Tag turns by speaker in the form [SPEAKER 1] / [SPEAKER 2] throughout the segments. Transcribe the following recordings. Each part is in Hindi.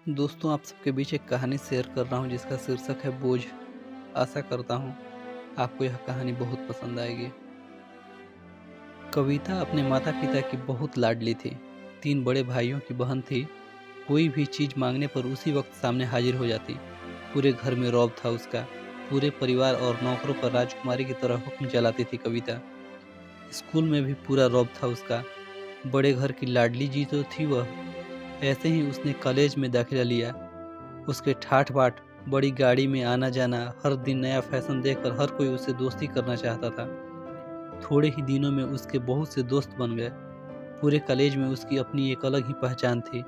[SPEAKER 1] दोस्तों, आप सबके बीच एक कहानी शेयर कर रहा हूँ जिसका शीर्षक है बोझ। आशा करता हूँ आपको यह कहानी बहुत पसंद आएगी। कविता अपने माता पिता की बहुत लाडली थी। 3 बड़े भाइयों की बहन थी। कोई भी चीज़ मांगने पर उसी वक्त सामने हाजिर हो जाती। पूरे घर में रौब था उसका। पूरे परिवार और नौकरों पर राजकुमारी की तरह हुक्म चलाती थी कविता। स्कूल में भी पूरा रौब था उसका। बड़े घर की लाडली जी तो थी वह। ऐसे ही उसने कॉलेज में दाखिला लिया। उसके ठाठ-बाट, बड़ी गाड़ी में आना-जाना, हर दिन नया फैशन देखकर हर कोई उससे दोस्ती करना चाहता था। थोड़े ही दिनों में उसके बहुत से दोस्त बन गए। पूरे कॉलेज में उसकी अपनी एक अलग ही पहचान थी।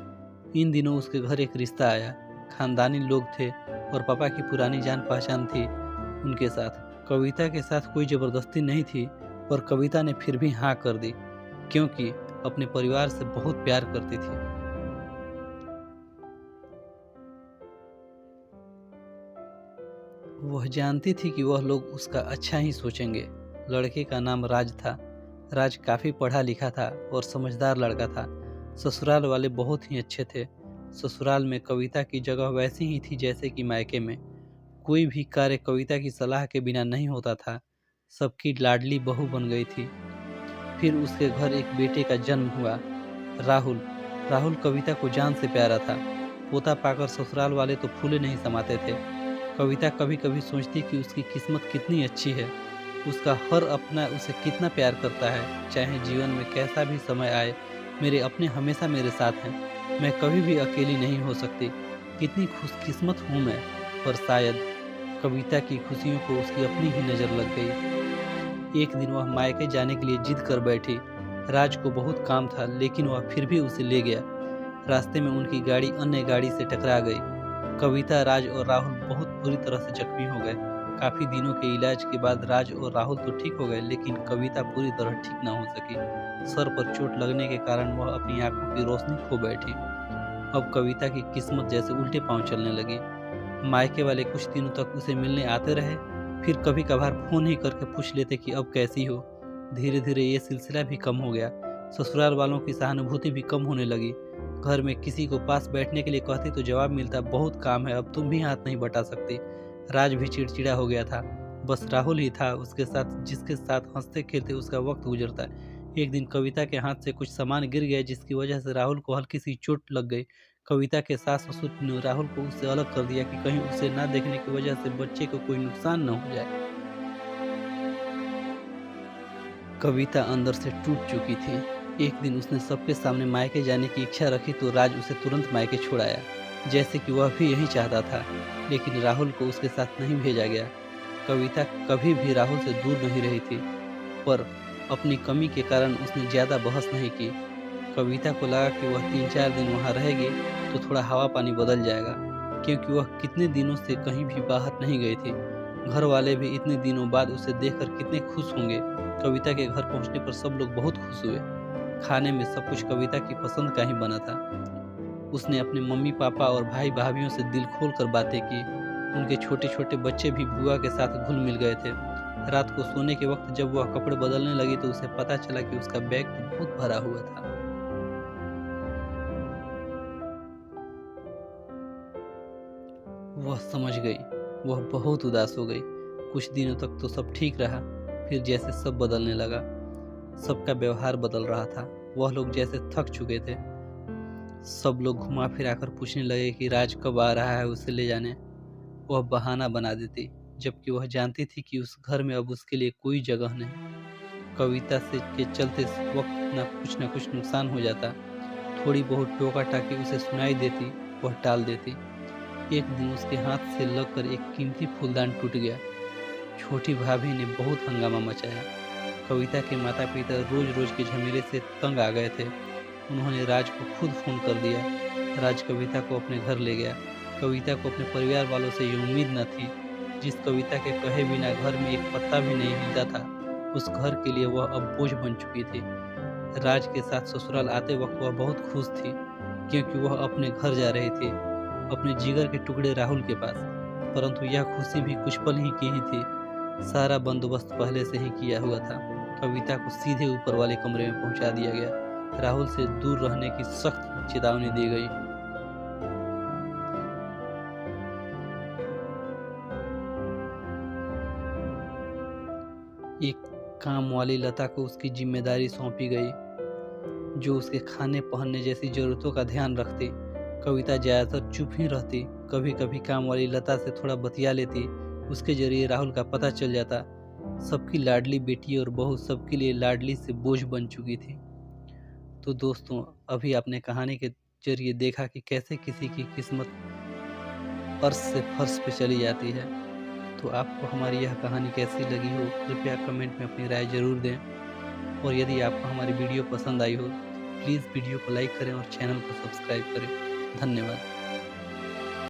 [SPEAKER 1] इन दिनों उसके घर एक रिश्ता आया। खानदानी लोग थे और पापा की पुरानी जान-पहचान थी उनके साथ। कविता के साथ कोई ज़बरदस्ती नहीं थी, पर कविता ने फिर भी हाँ कर दी, क्योंकि अपने परिवार से बहुत प्यार करती थी। वह जानती थी कि वह लोग उसका अच्छा ही सोचेंगे। लड़के का नाम राज था। राज काफ़ी पढ़ा लिखा था और समझदार लड़का था। ससुराल वाले बहुत ही अच्छे थे। ससुराल में कविता की जगह वैसी ही थी जैसे कि मायके में। कोई भी कार्य कविता की सलाह के बिना नहीं होता था। सबकी लाडली बहू बन गई थी। फिर उसके घर एक बेटे का जन्म हुआ, राहुल। राहुल कविता को जान से प्यारा था। पोता पाकर ससुराल वाले तो फूले नहीं समाते थे। कविता कभी-कभी सोचती कि उसकी किस्मत कितनी अच्छी है। उसका हर अपना उसे कितना प्यार करता है। चाहे जीवन में कैसा भी समय आए, मेरे अपने हमेशा मेरे साथ हैं। मैं कभी भी अकेली नहीं हो सकती। कितनी खुशकिस्मत हूँ मैं। पर शायद कविता की खुशियों को उसकी अपनी ही नज़र लग गई। एक दिन वह मायके जाने के लिए जिद कर बैठी। राज को बहुत काम था, लेकिन वह फिर भी उसे ले गया। रास्ते में उनकी गाड़ी अन्य गाड़ी से टकरा गई। कविता, राज और राहुल बहुत बुरी तरह से जख्मी हो गए। काफ़ी दिनों के इलाज के बाद राज और राहुल तो ठीक हो गए, लेकिन कविता पूरी तरह ठीक न हो सकी। सर पर चोट लगने के कारण वह अपनी आंखों की रोशनी खो बैठी। अब कविता की किस्मत जैसे उल्टे पांव चलने लगी। मायके वाले कुछ दिनों तक उसे मिलने आते रहे, फिर कभी कभार फ़ोन ही करके पूछ लेते कि अब कैसी हो। धीरे धीरे ये सिलसिला भी कम हो गया। ससुराल वालों की सहानुभूति भी कम होने लगी। घर में किसी को पास बैठने के लिए कहती तो जवाब मिलता, बहुत काम है, अब तुम भी हाथ नहीं बटा सकती। राज भी चिड़चिड़ा हो गया था। बस राहुल ही था उसके साथ, जिसके साथ हंसते खेलते उसका वक्त गुजरता। एक दिन कविता के हाथ से कुछ सामान गिर गया, जिसकी वजह से राहुल को हल्की सी चोट लग गई। कविता के सास ससुर ने राहुल को उससे अलग कर दिया कि कहीं उसे ना देखने की वजह से बच्चे को कोई नुकसान न हो जाए। कविता अंदर से टूट चुकी थी। एक दिन उसने सबके सामने मायके जाने की इच्छा रखी तो राज उसे तुरंत मायके छुड़ाया, जैसे कि वह भी यही चाहता था। लेकिन राहुल को उसके साथ नहीं भेजा गया। कविता कभी भी राहुल से दूर नहीं रही थी, पर अपनी कमी के कारण उसने ज़्यादा बहस नहीं की। कविता को लगा कि वह 3-4 दिन वहाँ रहेगी तो थोड़ा हवा पानी बदल जाएगा, क्योंकि वह कितने दिनों से कहीं भी बाहर नहीं गई थी। घर वाले भी इतने दिनों बाद उसे देखकर कितने खुश होंगे। कविता के घर पहुँचने पर सब लोग बहुत खुश हुए। खाने में सब कुछ कविता की पसंद का ही बना था। उसने अपने मम्मी पापा और भाई भाभीियों से दिल खोल कर बातें की। उनके छोटे छोटे बच्चे भी बुआ के साथ घुल मिल गए थे। रात को सोने के वक्त जब वह कपड़े बदलने लगी तो उसे पता चला कि उसका बैग तो बहुत भरा हुआ था। वह समझ गई। वह बहुत उदास हो गई। कुछ दिनों तक तो सब ठीक रहा, फिर जैसे सब बदलने लगा। सबका व्यवहार बदल रहा था। वह लोग जैसे थक चुके थे। सब लोग घुमा फिरा कर पूछने लगे कि राज कब आ रहा है उसे ले जाने। वह बहाना बना देती, जबकि वह जानती थी कि उस घर में अब उसके लिए कोई जगह नहीं। कविता से के चलते वक्त न कुछ नुकसान हो जाता। थोड़ी बहुत टोका टाकी उसे सुनाई देती, वह टाल देती। एक दिन उसके हाथ से लगकर एक कीमती फूलदान टूट गया। छोटी भाभी ने बहुत हंगामा मचाया। कविता के माता पिता रोज रोज के झमेले से तंग आ गए थे। उन्होंने राज को खुद फोन कर दिया। राज कविता को अपने घर ले गया। कविता को अपने परिवार वालों से ये उम्मीद न थी। जिस कविता के कहे बिना घर में एक पत्ता भी नहीं हिलता था, उस घर के लिए वह अब बोझ बन चुकी थी। राज के साथ ससुराल आते वक्त वह बहुत खुश थी, क्योंकि वह अपने घर जा रही थी, अपने जिगर के टुकड़े राहुल के पास। परंतु यह खुशी भी कुछ पल ही की ही थी। सारा बंदोबस्त पहले से ही किया हुआ था। कविता को सीधे ऊपर वाले कमरे में पहुंचा दिया गया। राहुल से दूर रहने की सख्त चेतावनी दी गई। एक काम वाली लता को उसकी जिम्मेदारी सौंपी गई, जो उसके खाने पहनने जैसी ज़रूरतों का ध्यान रखती। कविता ज़्यादातर चुप ही रहती, कभी कभी काम वाली लता से थोड़ा बतिया लेती। उसके जरिए राहुल का पता चल जाता। सबकी लाडली बेटी और बहू सबके लिए लाडली से बोझ बन चुकी थी। तो दोस्तों, अभी आपने कहानी के जरिए देखा कि कैसे किसी की किस्मत अर्श से फर्श पे चली जाती है। तो आपको हमारी यह कहानी कैसी लगी हो, कृपया कमेंट में अपनी राय ज़रूर दें। और यदि आपको हमारी वीडियो पसंद आई हो, प्लीज़ वीडियो को लाइक करें और चैनल को सब्सक्राइब करें। धन्यवाद।